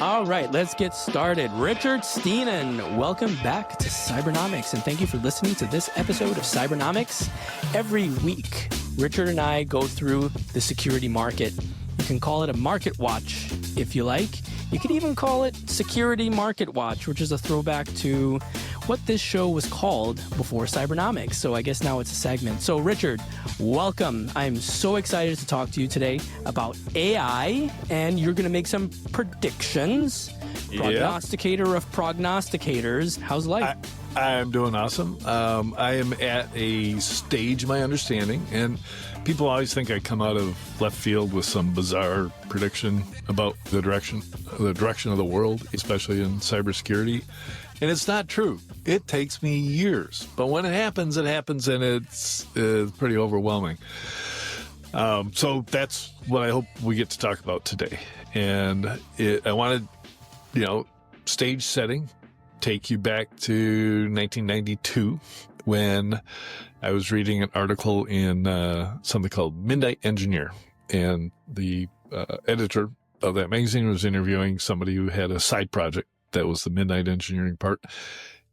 All right, let's get started. Richard Stiennon, welcome back to Cybernomics, and thank you for listening to this episode of Cybernomics. Every week, Richard and I go through the security market. You can call it a market watch if you like. You could even call it Security Market Watch, which is a throwback to what this show was called before Cybernomics. So I guess now it's a segment. So Richard, welcome. I'm so excited to talk to you today about AI, and you're going to make some predictions. Prognosticator of prognosticators. How's life? I'm doing awesome. I am at a stage, my understanding, and people always think I come out of left field with some bizarre prediction about the direction of the world, especially in cybersecurity. And it's not true. It takes me years. But when it happens, and it's pretty overwhelming. So that's what I hope we get to talk about today. And I wanted, stage setting, take you back to 1992 when I was reading an article in something called Midnight Engineer. And the editor of that magazine was interviewing somebody who had a side project that was the midnight engineering part.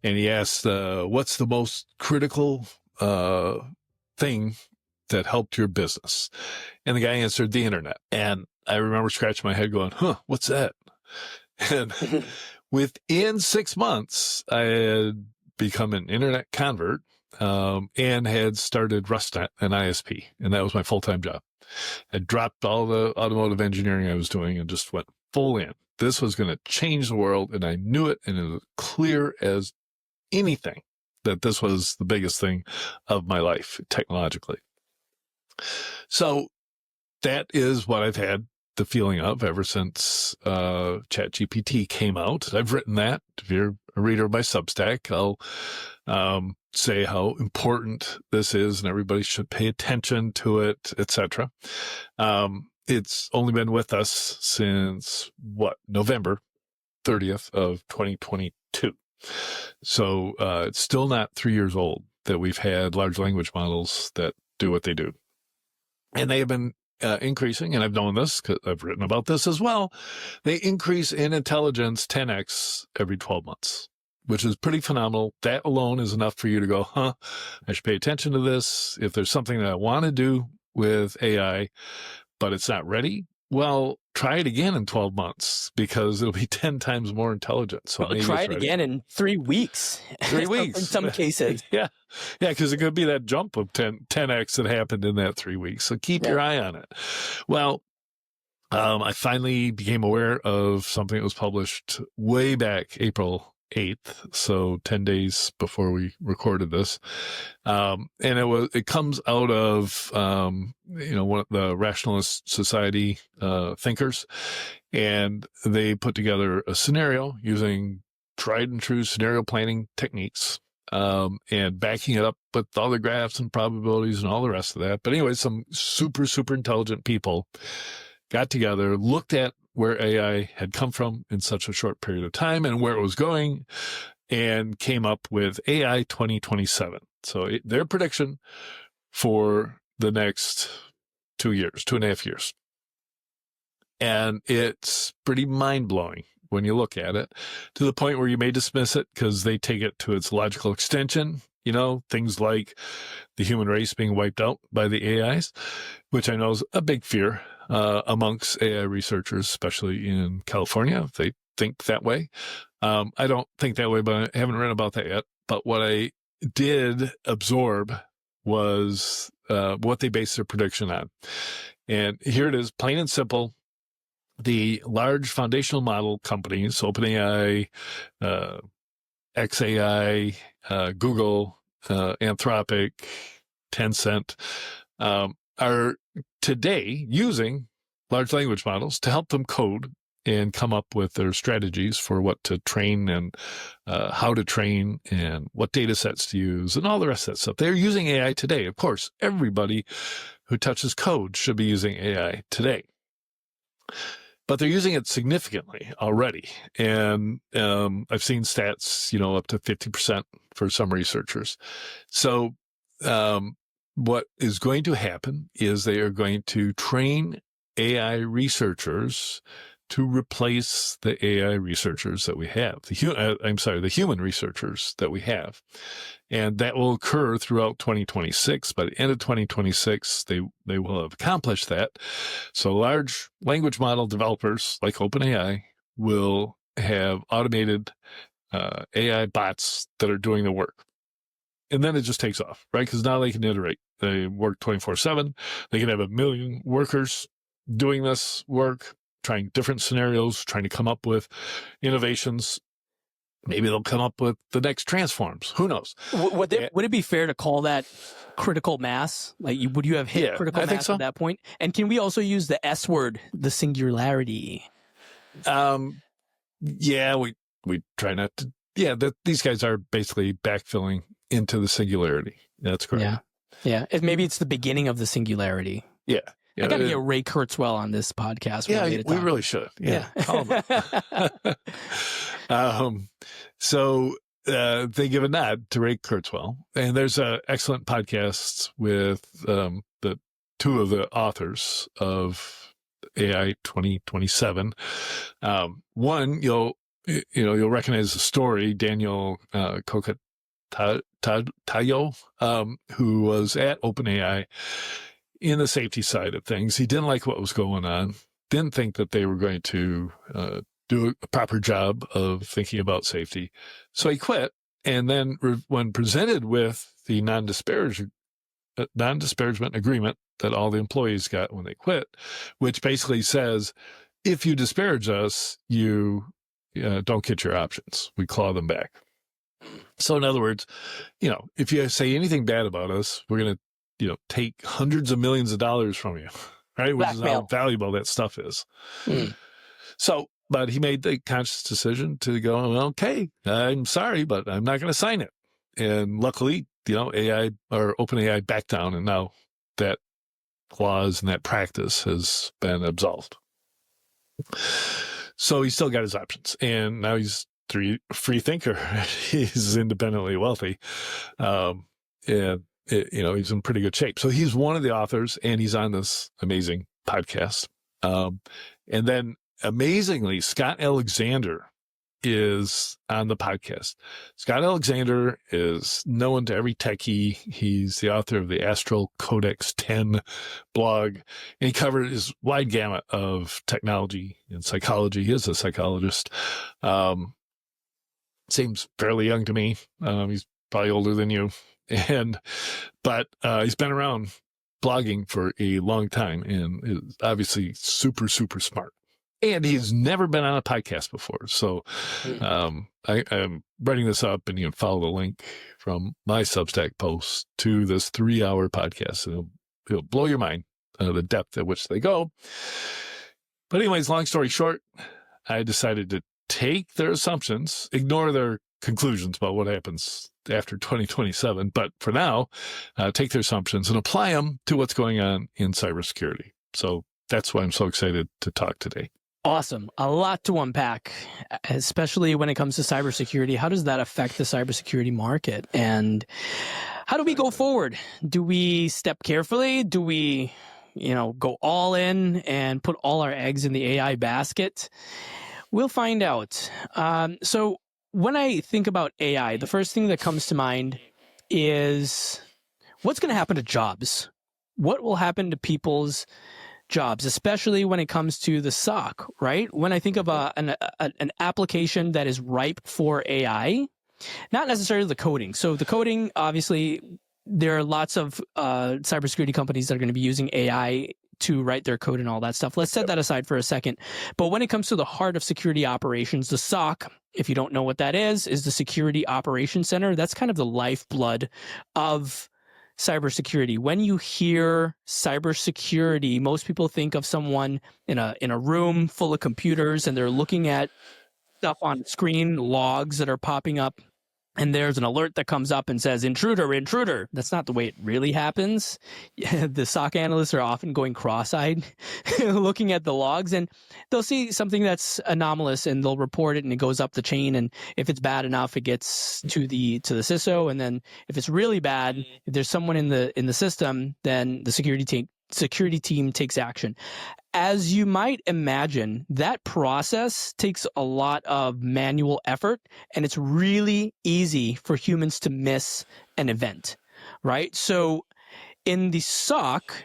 And he asked, what's the most critical thing that helped your business? And the guy answered, the internet. And I remember scratching my head going, what's that? And within 6 months, I had become an internet convert and had started RustNet, an ISP. And that was my full-time job. I dropped all the automotive engineering I was doing and just went full in. This was going to change the world, and I knew it, and it was clear as anything that this was the biggest thing of my life technologically. So that is what I've had the feeling of ever since ChatGPT came out. I've written that. If you're a reader of my Substack, I'll say how important this is, and everybody should pay attention to it, etc. It's only been with us since, November 30th of 2022. So it's still not 3 years old that we've had large language models that do what they do. And they have been increasing, and I've known this because I've written about this as well. They increase in intelligence 10x every 12 months, which is pretty phenomenal. That alone is enough for you to go, I should pay attention to this. If there's something that I want to do with AI, but it's not ready, well, try it again in 12 months because it'll be 10 times more intelligent. So well, try it again in 3 weeks. 3 weeks. In some cases. Yeah, because it could be that jump of 10x that happened in that 3 weeks. So keep your eye on it. Well, I finally became aware of something that was published way back April 8th, so 10 days before we recorded this. And it comes out of, one of the Rationalist Society thinkers, and they put together a scenario using tried and true scenario planning techniques, and backing it up with all the graphs and probabilities and all the rest of that. But anyway, some super, super intelligent people got together, looked at where AI had come from in such a short period of time and where it was going, and came up with AI 2027. So their prediction for the next 2.5 years. And it's pretty mind-blowing when you look at it, to the point where you may dismiss it because they take it to its logical extension. Things like the human race being wiped out by the AIs, which I know is a big fear amongst AI researchers, especially in California. They think that way. I don't think that way, but I haven't written about that yet. But what I did absorb was what they based their prediction on. And here it is, plain and simple. The large foundational model companies, OpenAI, XAI, Google, Anthropic, Tencent, are today using large language models to help them code and come up with their strategies for what to train and how to train and what data sets to use and all the rest of that stuff. They're using AI today. Of course, everybody who touches code should be using AI today. But they're using it significantly already. And I've seen stats, up to 50% for some researchers. So what is going to happen is they are going to train AI researchers to replace the AI researchers that we have, the human researchers that we have. And that will occur throughout 2026. By the end of 2026, they will have accomplished that. So large language model developers like OpenAI will have automated AI bots that are doing the work. And then it just takes off, right? Because now they can iterate. They work 24/7. They can have 1 million workers doing this work, trying different scenarios, trying to come up with innovations. Maybe they'll come up with the next transforms. Who knows? Would it be fair to call that critical mass? Like, would you have hit critical mass at that point? And can we also use the S word, the singularity? Yeah, we try not to. Yeah, these guys are basically backfilling into the singularity. That's correct. Yeah. Maybe it's the beginning of the singularity. Yeah. I got to get Ray Kurzweil on this podcast. We really should. Yeah. So they give a nod to Ray Kurzweil, and there's excellent podcasts with the two of the authors of AI 2027. One, you'll recognize the story, Daniel Tayo, who was at OpenAI in the safety side of things. He didn't like what was going on, didn't think that they were going to do a proper job of thinking about safety. So he quit. And then when presented with the non-disparagement agreement that all the employees got when they quit, which basically says, if you disparage us, you don't get your options. We claw them back. So in other words, if you say anything bad about us, we're going to, take hundreds of millions of dollars from you, right? Which is how valuable that stuff is. So, but he made the conscious decision to go, okay, I'm sorry, but I'm not going to sign it. And luckily, AI or OpenAI backed down, and now that clause and that practice has been absolved. So he's still got his options, and now he's free thinker. He's independently wealthy. He's in pretty good shape. So he's one of the authors, and he's on this amazing podcast. And then amazingly, Scott Alexander is on the podcast. Scott Alexander is known to every techie. He's the author of the Astral Codex 10 blog, and he covered his wide gamut of technology and psychology. He is a psychologist. Seems fairly young to me. He's probably older than you. But he's been around blogging for a long time and is obviously super, super smart. And he's never been on a podcast before. So I'm writing this up, and you can follow the link from my Substack post to this 3-hour podcast. And it'll blow your mind, the depth at which they go. But anyways, long story short, I decided to take their assumptions, ignore their conclusions about what happens after 2027. But for now, take their assumptions and apply them to what's going on in cybersecurity. So that's why I'm so excited to talk today. Awesome. A lot to unpack, especially when it comes to cybersecurity. How does that affect the cybersecurity market? And how do we go forward? Do we step carefully? Do we, go all in and put all our eggs in the AI basket? We'll find out. So when I think about AI, the first thing that comes to mind is what's going to happen to jobs? What will happen to people's jobs, especially when it comes to the SOC, right? When I think of an application that is ripe for AI, not necessarily the coding. So the coding, obviously, there are lots of cybersecurity companies that are going to be using AI to write their code and all that stuff. Let's set that aside for a second. But when it comes to the heart of security operations, the SOC, if you don't know what that is the Security Operations Center. That's kind of the lifeblood of cybersecurity. When you hear cybersecurity, most people think of someone in a room full of computers, and they're looking at stuff on screen, logs that are popping up, and there's an alert that comes up and says, intruder, intruder. That's not the way it really happens. The SOC analysts are often going cross-eyed looking at the logs, and they'll see something that's anomalous, and they'll report it, and it goes up the chain. And if it's bad enough, it gets to the CISO. And then if it's really bad, if there's someone in the system, then the security security team takes action. As you might imagine, that process takes a lot of manual effort, and it's really easy for humans to miss an event, right? So in the SOC,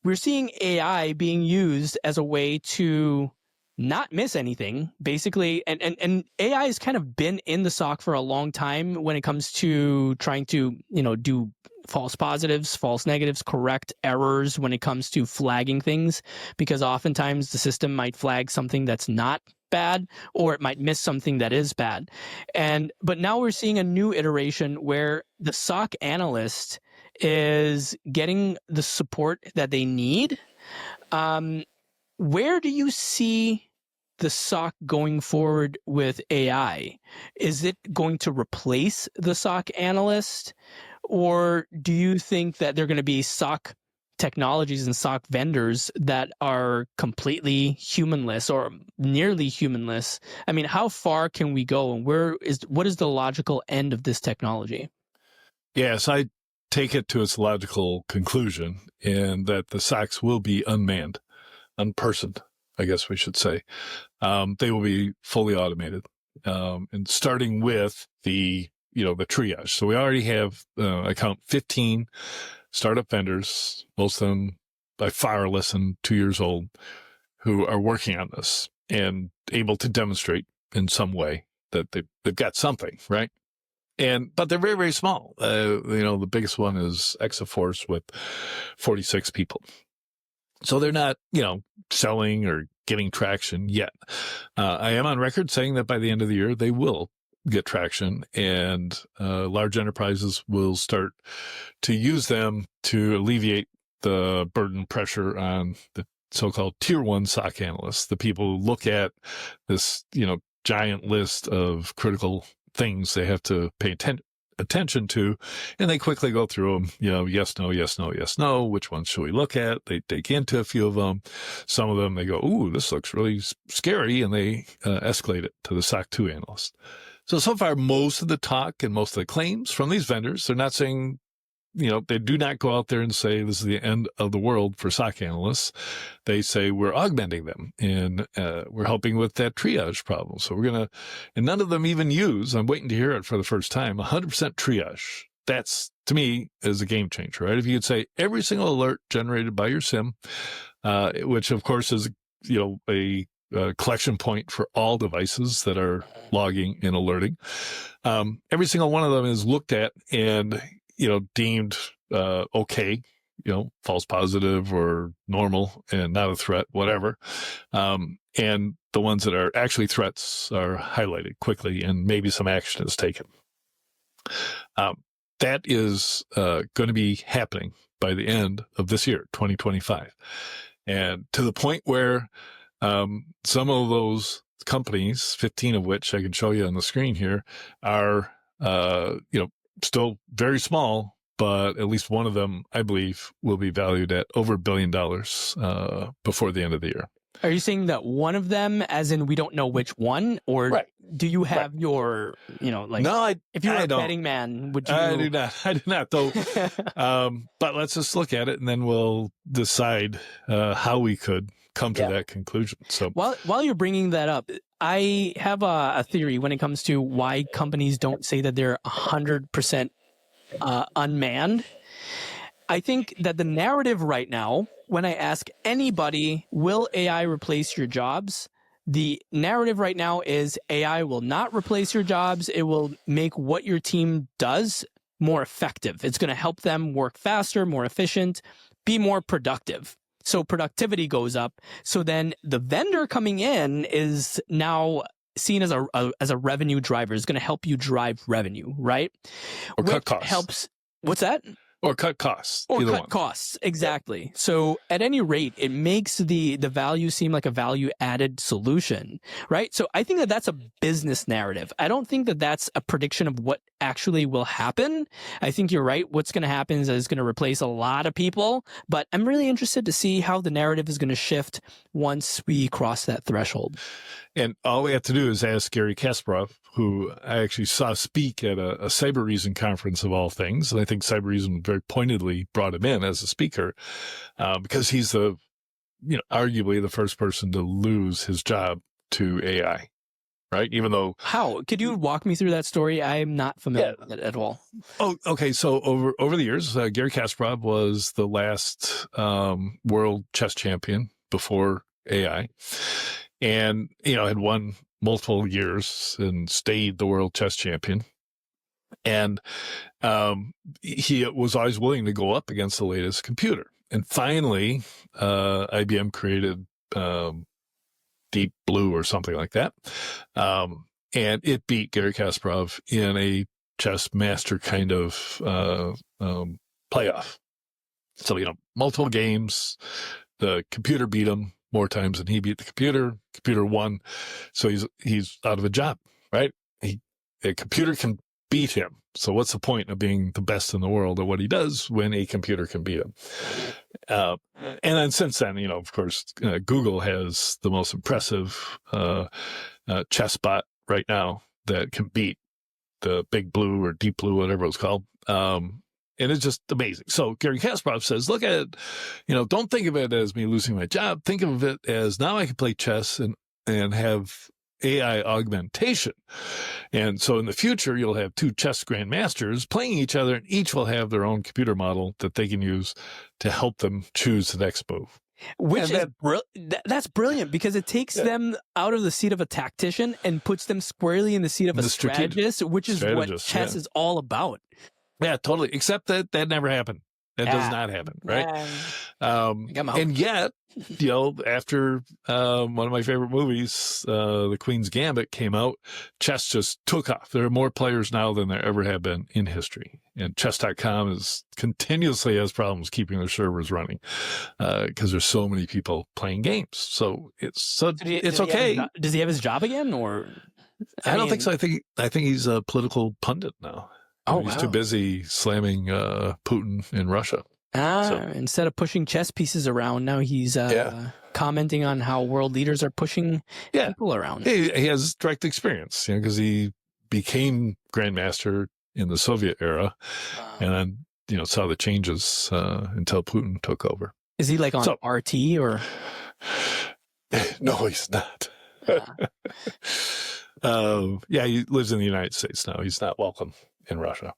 we're seeing AI being used as a way to not miss anything, basically. And AI has kind of been in the SOC for a long time when it comes to trying to, do false positives, false negatives, correct errors when it comes to flagging things, because oftentimes the system might flag something that's not bad, or it might miss something that is bad. But now we're seeing a new iteration where the SOC analyst is getting the support that they need. Where do you see the SOC going forward with AI? Is it going to replace the SOC analyst? Or do you think that there are going to be SOC technologies and SOC vendors that are completely humanless or nearly humanless? I mean, how far can we go, and what is the logical end of this technology? Yes, I take it to its logical conclusion, in that the SOCs will be unmanned, unpersoned, I guess we should say. They will be fully automated, and starting with the triage. So we already have, I count 15 startup vendors, most of them by far less than 2 years old, who are working on this and able to demonstrate in some way that they've got something, right? But they're very, very small. The biggest one is Exaforce with 46 people. So they're not, selling or getting traction yet. I am on record saying that by the end of the year, they will get traction, and large enterprises will start to use them to alleviate the burden pressure on the so-called tier one SOC analysts, the people who look at this, giant list of critical things they have to pay attention to, and they quickly go through them, yes, no, yes, no, yes, no. Which ones should we look at? They dig into a few of them. Some of them, they go, ooh, this looks really scary, and they escalate it to the SOC 2 analyst. So far, most of the talk and most of the claims from these vendors, they're not saying, they do not go out there and say this is the end of the world for SOC analysts. They say we're augmenting them, and we're helping with that triage problem. So and none of them even use, I'm waiting to hear it for the first time, 100% triage. That's, to me, is a game changer, right? If you could say every single alert generated by your SIM, which of course is, a collection point for all devices that are logging and alerting. Every single one of them is looked at and, deemed okay, false positive or normal and not a threat, whatever. And the ones that are actually threats are highlighted quickly, and maybe some action is taken. That is going to be happening by the end of this year, 2025. And to the point where some of those companies, 15 of which I can show you on the screen here, are, still very small, but at least one of them, I believe, will be valued at over $1 billion before the end of the year. Are you saying that one of them, as in we don't know which one, or right. Do you have your, No, if you were a betting man, would you? I do not, though. But let's just look at it, and then we'll decide how we could come to that conclusion. So while you're bringing that up, I have a theory when it comes to why companies don't say that they're 100% unmanned. I think that the narrative right now, when I ask anybody, will AI replace your jobs? The narrative right now is AI will not replace your jobs. It will make what your team does more effective. It's going to help them work faster, more efficient, be more productive. So productivity goes up. So then the vendor coming in is now seen as a revenue driver. Is going to help you drive revenue, right? Or cut costs. Helps. What's that? Or cut costs. Or cut costs, exactly. Yeah. So at any rate, it makes the value seem like a value-added solution, right? So I think that that's a business narrative. I don't think that that's a prediction of what actually will happen. I think you're right. What's going to happen is it's going to replace a lot of people, but I'm really interested to see how the narrative is going to shift once we cross that threshold. And all we have to do is ask Gary Kasparov, who I actually saw speak at a Cyber Reason conference of all things. And I think Cyber Reason very pointedly brought him in as a speaker because he's arguably the first person to lose his job to AI, right? Even though... How? Could you walk me through that story? I'm not familiar with it at all. Oh, okay. So over the years, Garry Kasparov was the last world chess champion before AI, and had won multiple years and stayed the world chess champion. And he was always willing to go up against the latest computer. And finally, IBM created Deep Blue or something like that, and it beat Garry Kasparov in a chess master kind of playoff. So multiple games, the computer beat him more times than he beat the computer. Computer won, so he's out of a job, right? A computer can beat him. So what's the point of being the best in the world at what he does when a computer can beat him? And then since then, of course, Google has the most impressive chess bot right now that can beat the Big Blue or Deep Blue, whatever it's called. And it's just amazing. So Garry Kasparov says, look at it, don't think of it as me losing my job. Think of it as now I can play chess and have AI augmentation. And so in the future, you'll have two chess grandmasters playing each other, and each will have their own computer model that they can use to help them choose the next move. Which is that's brilliant because it takes them out of the seat of a tactician and puts them squarely in the seat of a strategist, which is what chess is all about. Yeah, totally. Except that never happened. That does not happen, right? And yet, after one of my favorite movies, The Queen's Gambit came out, chess just took off. There are more players now than there ever have been in history. And chess.com continuously has problems keeping their servers running because there's so many people playing games. So it's okay. Does he have his job again, or? I don't think so. I think he's a political pundit now. He's too busy slamming Putin in Russia. Instead of pushing chess pieces around, now he's commenting on how world leaders are pushing people around. He has direct experience, because he became grandmaster in the Soviet era, and then saw the changes until Putin took over. Is he like on RT or? No, he's not. He lives in the United States now. He's not welcome in Russia.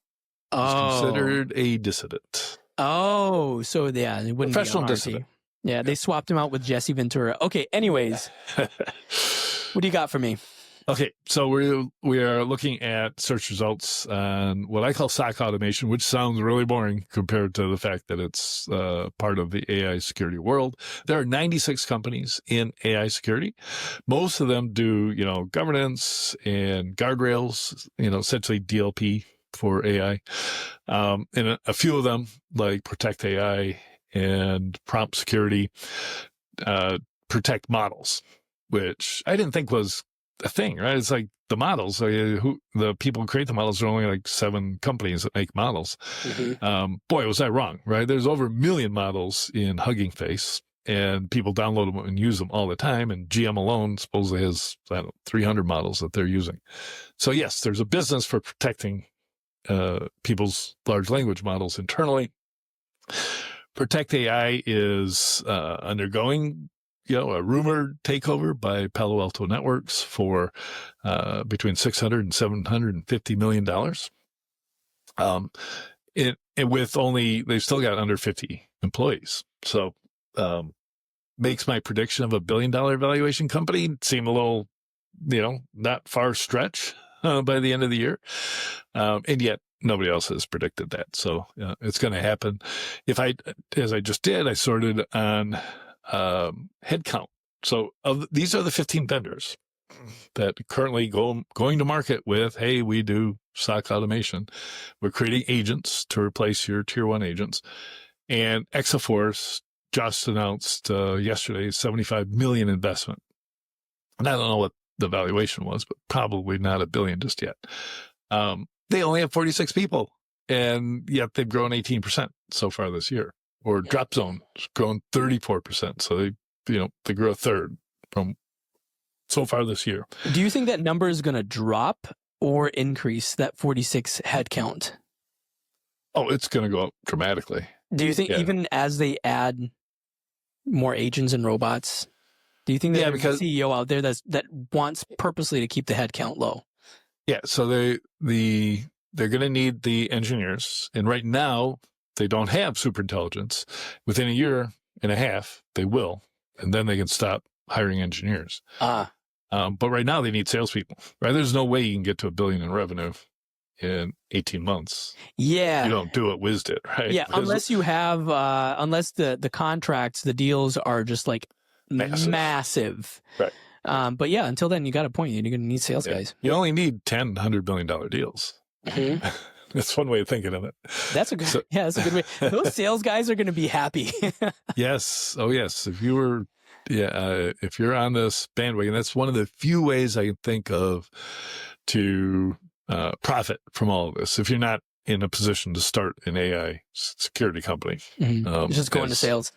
He's considered a dissident. Oh, so it wouldn't professional be on dissident. RT. Yeah, they swapped him out with Jesse Ventura. Okay, anyways, what do you got for me? Okay, so we are looking at search results on what I call SOC automation, which sounds really boring compared to the fact that it's part of the AI security world. There are 96 companies in AI security. Most of them do, governance and guardrails, essentially DLP for AI. And a few of them, like Protect AI and Prompt Security, protect models, which I didn't think was a thing, right? It's like the models, the people who create the models are only like 7 companies that make models. Mm-hmm. Boy, was I wrong, right? There's over 1 million models in Hugging Face, and people download them and use them all the time. And GM alone supposedly has 300 models that they're using. So yes, there's a business for protecting people's large language models internally. Protect AI is undergoing a rumored takeover by Palo Alto Networks for between $600 and $750 million. They've still got under 50 employees. So makes my prediction of $1 billion valuation company seem a little, not far stretch by the end of the year. And yet nobody else has predicted that. So it's going to happen. As I just did, I sorted on headcount. So these are the 15 vendors that currently going to market with, hey, we do SOC automation. We're creating agents to replace your tier 1 agents. And Exaforce just announced yesterday $75 million investment. And I don't know what the valuation was, but probably not $1 billion just yet. They only have 46 people, and yet they've grown 18% so far this year. Or DropZone's grown 34%. So they grew a third from so far this year. Do you think that number is going to drop or increase that 46 headcount? Oh, it's going to go up dramatically. Do you think even as they add more agents and robots, do you think there's a CEO out there that wants purposely to keep the headcount low? Yeah, so they're going to need the engineers, and right now they don't have superintelligence. Within a year and a half, they will, and then they can stop hiring engineers. But right now they need salespeople. Right? There's no way you can get to $1 billion in revenue in 18 months. Yeah, you don't do it WizDid, right? Yeah, unless you have, unless the contracts, the deals are just like massive. Right. But yeah, until then, you got a point. You're going to need sales guys. You only need 10, $100 million deals. Mm-hmm. That's one way of thinking of it. That's a good, that's a good way. Those sales guys are going to be happy. Yes. Oh, yes. If you're on this bandwagon, that's one of the few ways I can think of to profit from all of this. If you're not in a position to start an AI security company, just go into sales.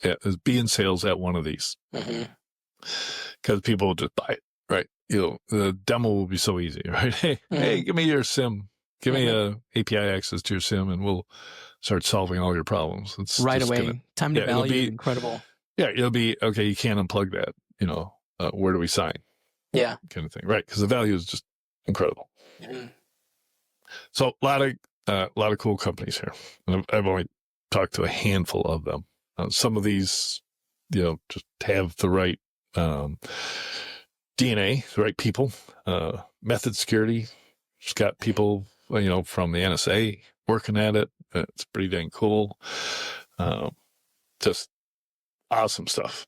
Yeah, be in sales at one of these, because people will just buy it, right? The demo will be so easy, right? Hey, give me your SIM, give me a API access to your SIM, and we'll start solving all your problems. It's right away. Time to value, incredible. Yeah, it'll be okay. You can't unplug that. Where do we sign? Yeah, kind of thing, right? Because the value is just incredible. So a lot of cool companies here. And I've only talked to a handful of them. Some of these, just have the right DNA, the right people. Method Security, just got people, from the NSA working at it. It's pretty dang cool. Just awesome stuff.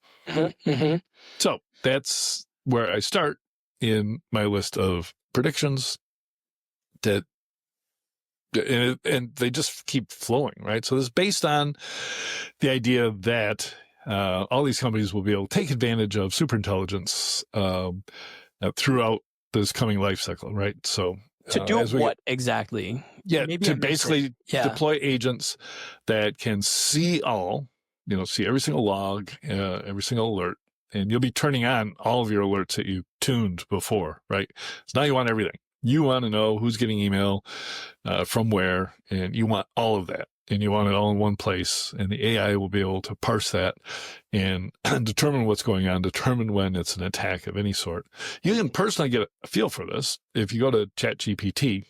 So that's where I start in my list of predictions. And they just keep flowing, right? So this is based on the idea that all these companies will be able to take advantage of superintelligence throughout this coming life cycle, right? So to do what exactly? Yeah, to basically deploy agents that can see see every single log, every single alert, and you'll be turning on all of your alerts that you tuned before, right? So now you want everything. You want to know who's getting email from where, and you want all of that, and you want it all in one place, and the AI will be able to parse that and determine what's going on, determine when it's an attack of any sort. You can personally get a feel for this if you go to ChatGPT.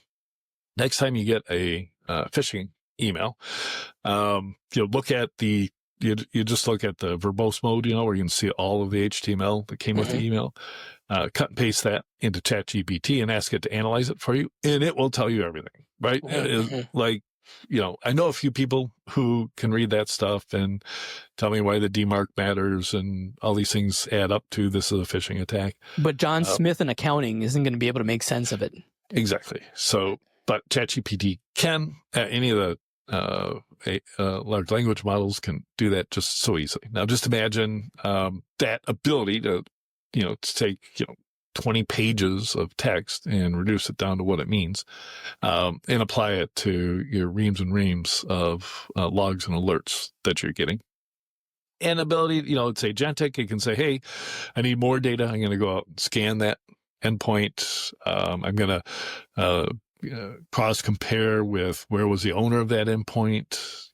Next time you get a phishing email, look at you just look at the verbose mode, where you can see all of the HTML that came with the email. Cut and paste that into ChatGPT and ask it to analyze it for you, and it will tell you everything, right? Like, I know a few people who can read that stuff and tell me why the DMARC matters and all these things add up to this is a phishing attack. But John Smith in accounting isn't going to be able to make sense of it. Exactly. So, but ChatGPT can, any of the large language models can do that just so easily. Now, just imagine that ability to take 20 pages of text and reduce it down to what it means, and apply it to your reams and reams of logs and alerts that you're getting. And ability, it's agentic. It can say, hey, I need more data. I'm going to go out and scan that endpoint. I'm going to cross compare with where was the owner of that endpoint.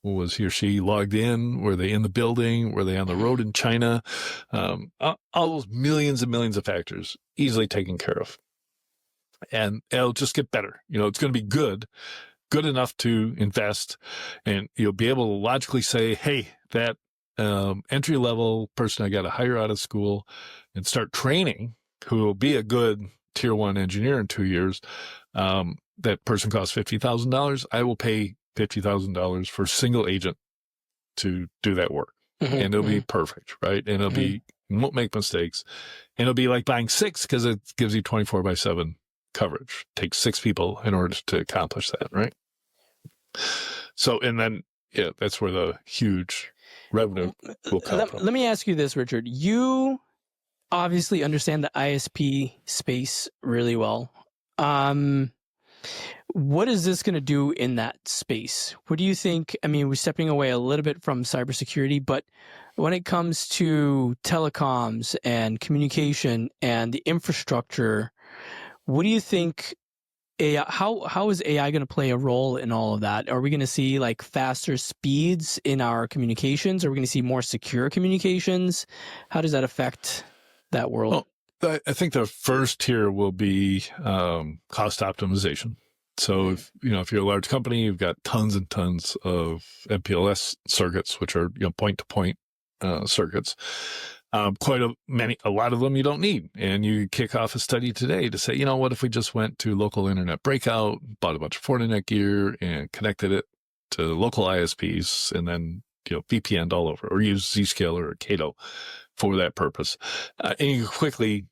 Was he or she logged in? Were they in the building? Were they on the road in China? All those millions and millions of factors easily taken care of. And it'll just get better. It's going to be good enough to invest, and you'll be able to logically say, hey, that entry level person I got to hire out of school and start training, who will be a good tier 1 engineer in 2 years. That person costs $50,000. I will pay $50,000 for a single agent to do that work. And it'll be perfect, right? And it'll be, you won't make mistakes. And it'll be like buying 6 because it gives you 24/7 coverage. It takes 6 people in order to accomplish that, right? So, and then, that's where the huge revenue will come from. Let me ask you this, Richard. You obviously understand the ISP space really well. What is this going to do in that space? What do you think? I mean, we're stepping away a little bit from cybersecurity, but when it comes to telecoms and communication and the infrastructure, What do you think AI, how is AI going to play a role in all of that? Are we going to see like faster speeds in our communications? Are we going to see more secure communications? How does that affect that world? Well, I think the first tier will be cost optimization. So if you're a large company, you've got tons and tons of MPLS circuits, which are point-to-point circuits. Quite a lot of them you don't need. And you kick off a study today to say, what if we just went to local internet breakout, bought a bunch of Fortinet gear and connected it to local ISPs and then, VPN'd all over, or use Zscaler or Cato for that purpose. And you quickly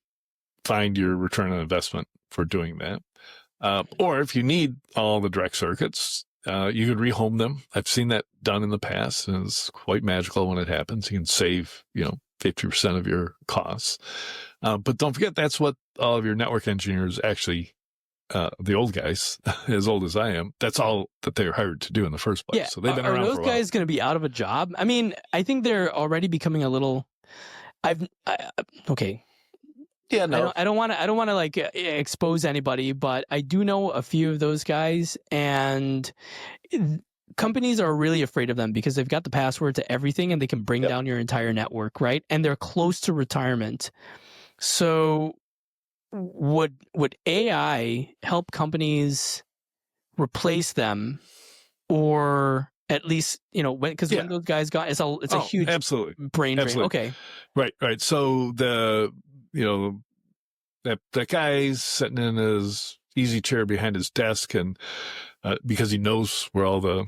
find your return on investment for doing that. Or if you need all the direct circuits, you could rehome them. I've seen that done in the past, and it's quite magical when it happens. You can save, 50% of your costs. But don't forget, that's what all of your network engineers actually, the old guys, as old as I am, that's all that they're hired to do in the first place. Yeah. So they've been Are around those for a while. guys going to be out of a job? I mean, I think they're already becoming a little. Okay. Yeah, no. I don't want to like expose anybody, but I do know a few of those guys, and companies are really afraid of them because they've got the password to everything and they can bring down your entire network, right? And they're close to retirement. So would AI help companies replace them, or at least, when those guys got, it's a huge absolutely brain drain. Okay. Right. So that guy's sitting in his easy chair behind his desk, and because he knows where all the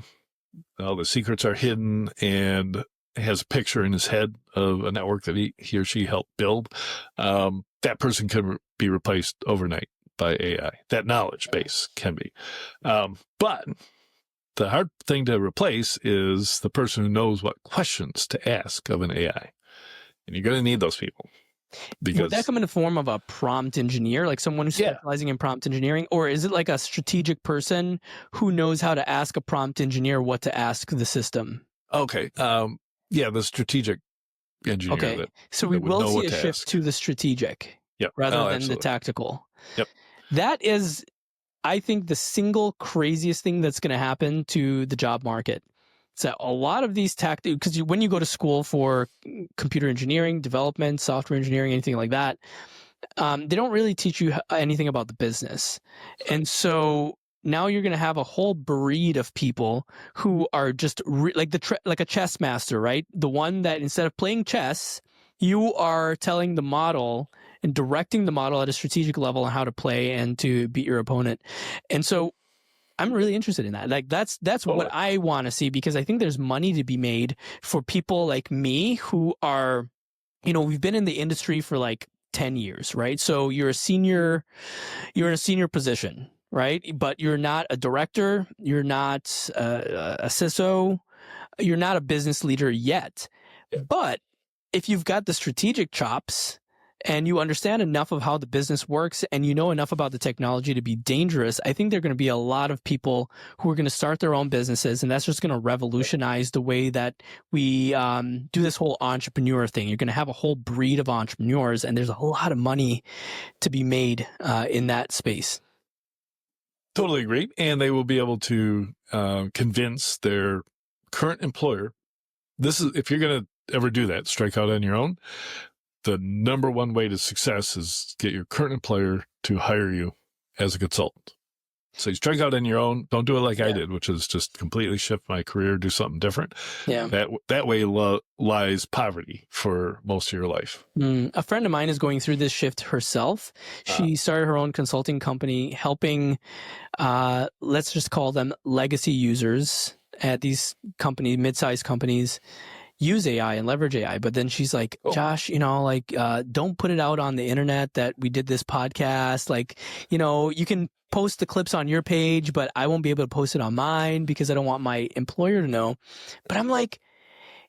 secrets are hidden, and has a picture in his head of a network that he or she helped build, that person can be replaced overnight by AI. That knowledge base can be. But the hard thing to replace is the person who knows what questions to ask of an AI. And you're going to need those people. Because would that come in the form of a prompt engineer, like someone who's specializing in prompt engineering, or is it like a strategic person who knows how to ask a prompt engineer what to ask the system? Okay. The strategic engineer. Okay. So we will see a shift to the strategic rather than the tactical. Yep. That is, I think, the single craziest thing that's going to happen to the job market. So a lot of these because when you go to school for computer engineering, development, software engineering, anything like that, they don't really teach you anything about the business. And so now you're going to have a whole breed of people who are just like a chess master, right? The one that instead of playing chess, you are telling the model and directing the model at a strategic level on how to play and to beat your opponent. And so I'm really interested in that. Like that's what I want to see, because I think there's money to be made for people like me who are, we've been in the industry for like 10 years, right? So you're in a senior position, right? But you're not a director, you're not a CISO, you're not a business leader yet. But if you've got the strategic chops and you understand enough of how the business works and you know enough about the technology to be dangerous, I think there are going to be a lot of people who are going to start their own businesses, and that's just going to revolutionize the way that we do this whole entrepreneur thing. You're going to have a whole breed of entrepreneurs, and there's a lot of money to be made in that space. Totally agree. And they will be able to convince their current employer. If you're going to ever do that, strike out on your own, the number one way to success is get your current employer to hire you as a consultant. So you strike out on your own. Don't do it like I did, which is just completely shift my career, do something different. Yeah. That way lies poverty for most of your life. A friend of mine is going through this shift herself. She started her own consulting company helping, let's just call them legacy users at these companies, mid-sized companies, use AI and leverage AI. But then she's like, Josh, don't put it out on the internet that we did this podcast. Like, you can post the clips on your page, but I won't be able to post it on mine because I don't want my employer to know. But I'm like,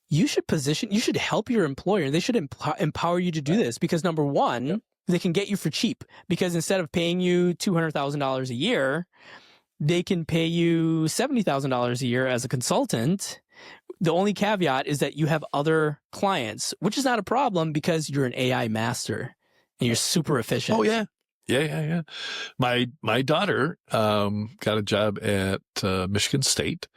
you should help your employer. They should empower you to do this, because number one, they can get you for cheap, because instead of paying you $200,000 a year, they can pay you $70,000 a year as a consultant. The only caveat is that you have other clients, which is not a problem because you're an AI master and you're super efficient. Oh, yeah. Yeah. My daughter got a job at Michigan State,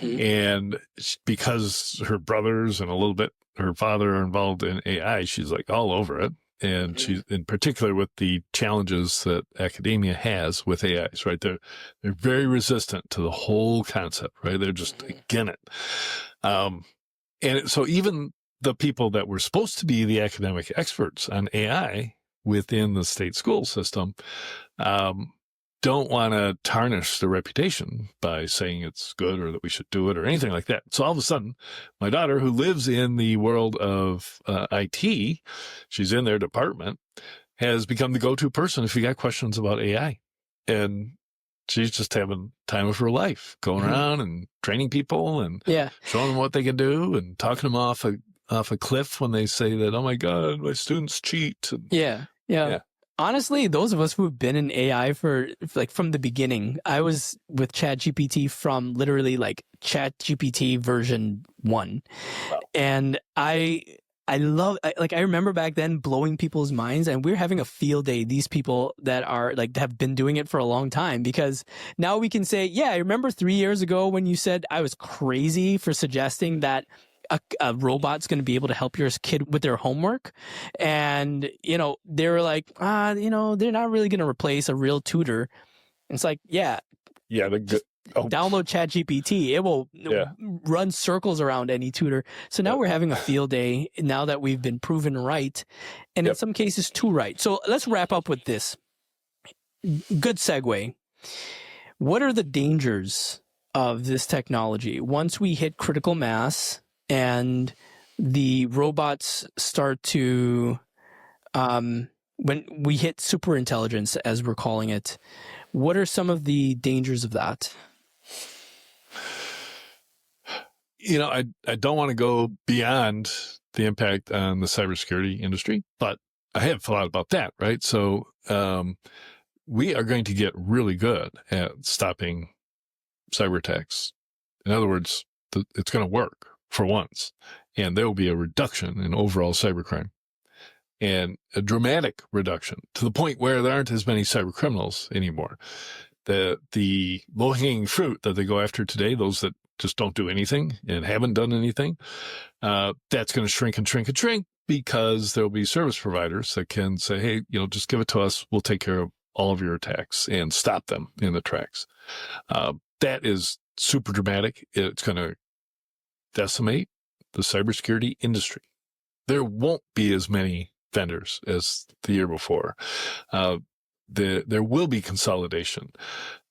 and because her brothers and a little bit her father are involved in AI, she's like all over it. And she's in particular with the challenges that academia has with AIs, right? They're very resistant to the whole concept, right? They're just against it. And so even the people that were supposed to be the academic experts on AI within the state school system don't want to tarnish the reputation by saying it's good or that we should do it or anything like that. So all of a sudden, my daughter, who lives in the world of IT, she's in their department, has become the go-to person if you got questions about AI. And she's just having time of her life, going around and training people and showing them what they can do and talking them off a cliff when they say that, oh my God, my students cheat. And, yeah. Honestly, those of us who've been in AI for like from the beginning, I was with ChatGPT from literally like ChatGPT version 1. Wow. And I remember back then blowing people's minds, and we're having a field day. These people that are like have been doing it for a long time, because now we can say, yeah, I remember 3 years ago when you said I was crazy for suggesting that a robot's going to be able to help your kid with their homework. And, they were like, they're not really going to replace a real tutor. And it's like, download ChatGPT. It will run circles around any tutor. So now we're having a field day now that we've been proven right. And in some cases too right. So let's wrap up with this. Good segue. What are the dangers of this technology? Once we hit critical mass, and the robots start to, when we hit super intelligence, as we're calling it, what are some of the dangers of that? I don't want to go beyond the impact on the cybersecurity industry, but I have thought about that, right? So we are going to get really good at stopping cyber attacks. In other words, it's going to work for once, and there will be a reduction in overall cybercrime, and a dramatic reduction to the point where there aren't as many cyber criminals anymore. The low-hanging fruit that they go after today, those that just don't do anything and haven't done anything, that's going to shrink and shrink and shrink, because there'll be service providers that can say, hey, just give it to us. We'll take care of all of your attacks and stop them in the tracks. That is super dramatic. It's going to decimate the cybersecurity industry. There won't be as many vendors as the year before. There will be consolidation.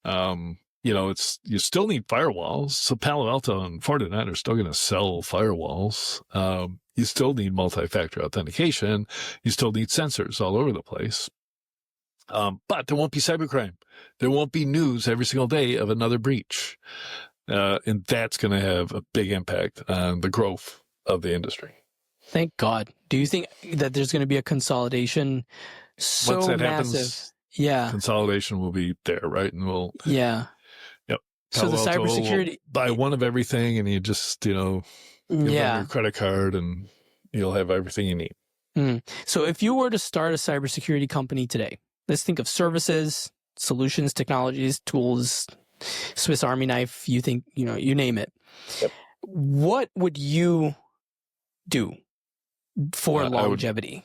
You still need firewalls. So Palo Alto and Fortinet are still going to sell firewalls. You still need multi-factor authentication. You still need sensors all over the place. But there won't be cybercrime. There won't be news every single day of another breach. And that's going to have a big impact on the growth of the industry. Thank God. Do you think that there's going to be a consolidation so Once that massive? Happens, consolidation will be there, right? And we'll... Yep. So the cybersecurity... buy one of everything, and you just, give them your credit card, and you'll have everything you need. So if you were to start a cybersecurity company today, let's think of services, solutions, technologies, tools, Swiss Army knife, you name it. Yep. What would you do for longevity?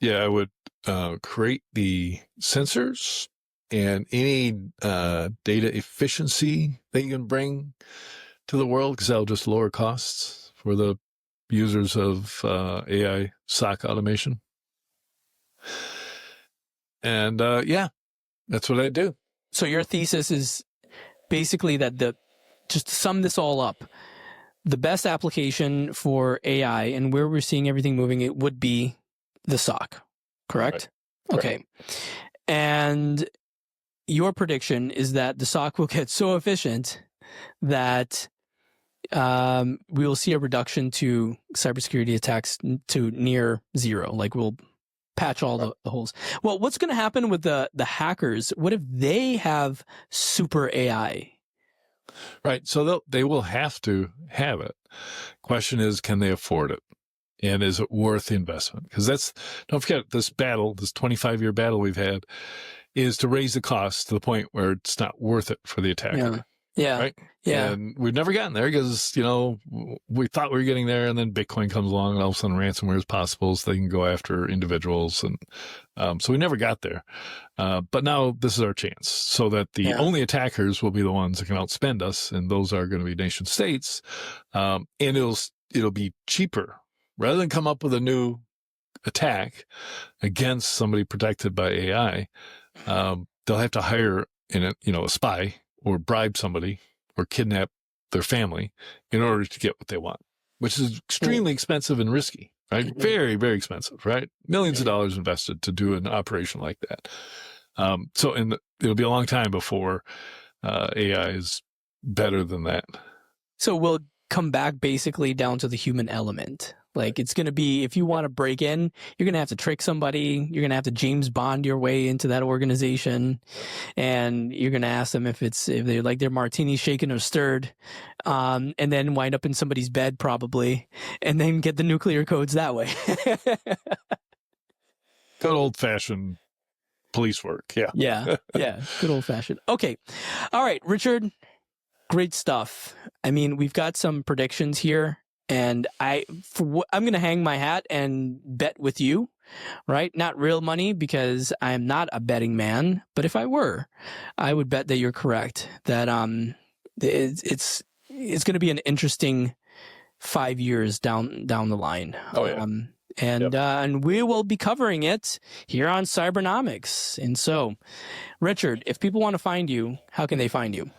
I would create the sensors and any data efficiency that you can bring to the world, because that'll just lower costs for the users of AI SOC automation. And that's what I do. So your thesis is basically that just to sum this all up, the best application for AI and where we're seeing everything moving, it would be the SOC, correct? Right. Okay. Right. And your prediction is that the SOC will get so efficient that we will see a reduction to cybersecurity attacks to near zero. Like we'll patch all the holes. Well, what's going to happen with the hackers? What if they have super AI? Right. So they will have to have it. Question is, can they afford it? And is it worth the investment? Because don't forget, this 25-year battle we've had is to raise the cost to the point where it's not worth it for the attacker. Yeah. Right? Yeah. And we've never gotten there because, we thought we were getting there, and then Bitcoin comes along and all of a sudden ransomware is possible, so they can go after individuals. And so we never got there. But now this is our chance, so that the only attackers will be the ones that can outspend us, and those are going to be nation states. And it'll be cheaper. Rather than come up with a new attack against somebody protected by AI, they'll have to hire a spy or bribe somebody or kidnap their family in order to get what they want, which is extremely expensive and risky, right? Mm-hmm. Very, very expensive, right? Millions of dollars invested to do an operation like that. It'll be a long time before AI is better than that. So we'll come back basically down to the human element. Like, it's going to be, if you want to break in, you're going to have to trick somebody. You're going to have to James Bond your way into that organization. And you're going to ask them if they're like their martini shaken or stirred, and then wind up in somebody's bed probably, and then get the nuclear codes that way. Good old fashioned police work. Yeah. Yeah. Good old fashioned. Okay. All right, Richard. Great stuff. I mean, we've got some predictions here. And I'm going to hang my hat and bet with you, right? Not real money, because I'm not a betting man. But if I were, I would bet that you're correct. That it's going to be an interesting 5 years down the line. Oh yeah. And we will be covering it here on Cybernomics. And so, Richard, if people want to find you, how can they find you?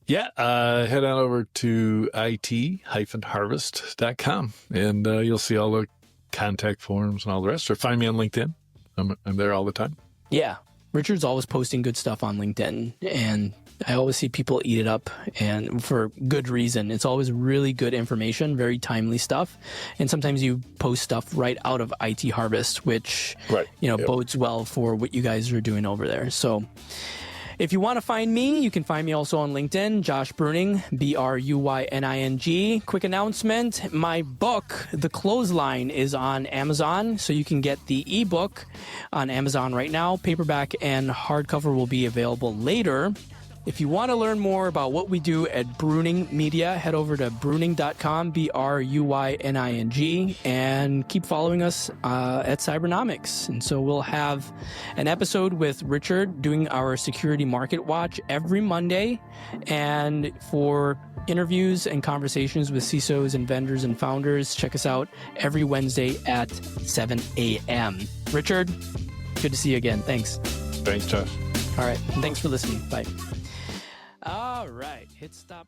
Yeah, head on over to it-harvest.com, and you'll see all the contact forms and all the rest. Or find me on LinkedIn. I'm there all the time. Yeah, Richard's always posting good stuff on LinkedIn, and I always see people eat it up, and for good reason. It's always really good information, very timely stuff. And sometimes you post stuff right out of IT Harvest, which bodes well for what you guys are doing over there. So if you want to find me, you can find me also on LinkedIn, Josh Bruyning, Bruyning. Quick announcement, my book, The Clothesline, is on Amazon, so you can get the ebook on Amazon right now. Paperback and hardcover will be available later. If you want to learn more about what we do at Bruyning Media, head over to bruyning.com, Bruyning, and keep following us at Cybernomics. And so we'll have an episode with Richard doing our Security Market Watch every Monday. And for interviews and conversations with CISOs and vendors and founders, check us out every Wednesday at 7 a.m. Richard, good to see you again. Thanks. Thanks, Josh. All right. Thanks for listening. Bye. All right. Hit stop.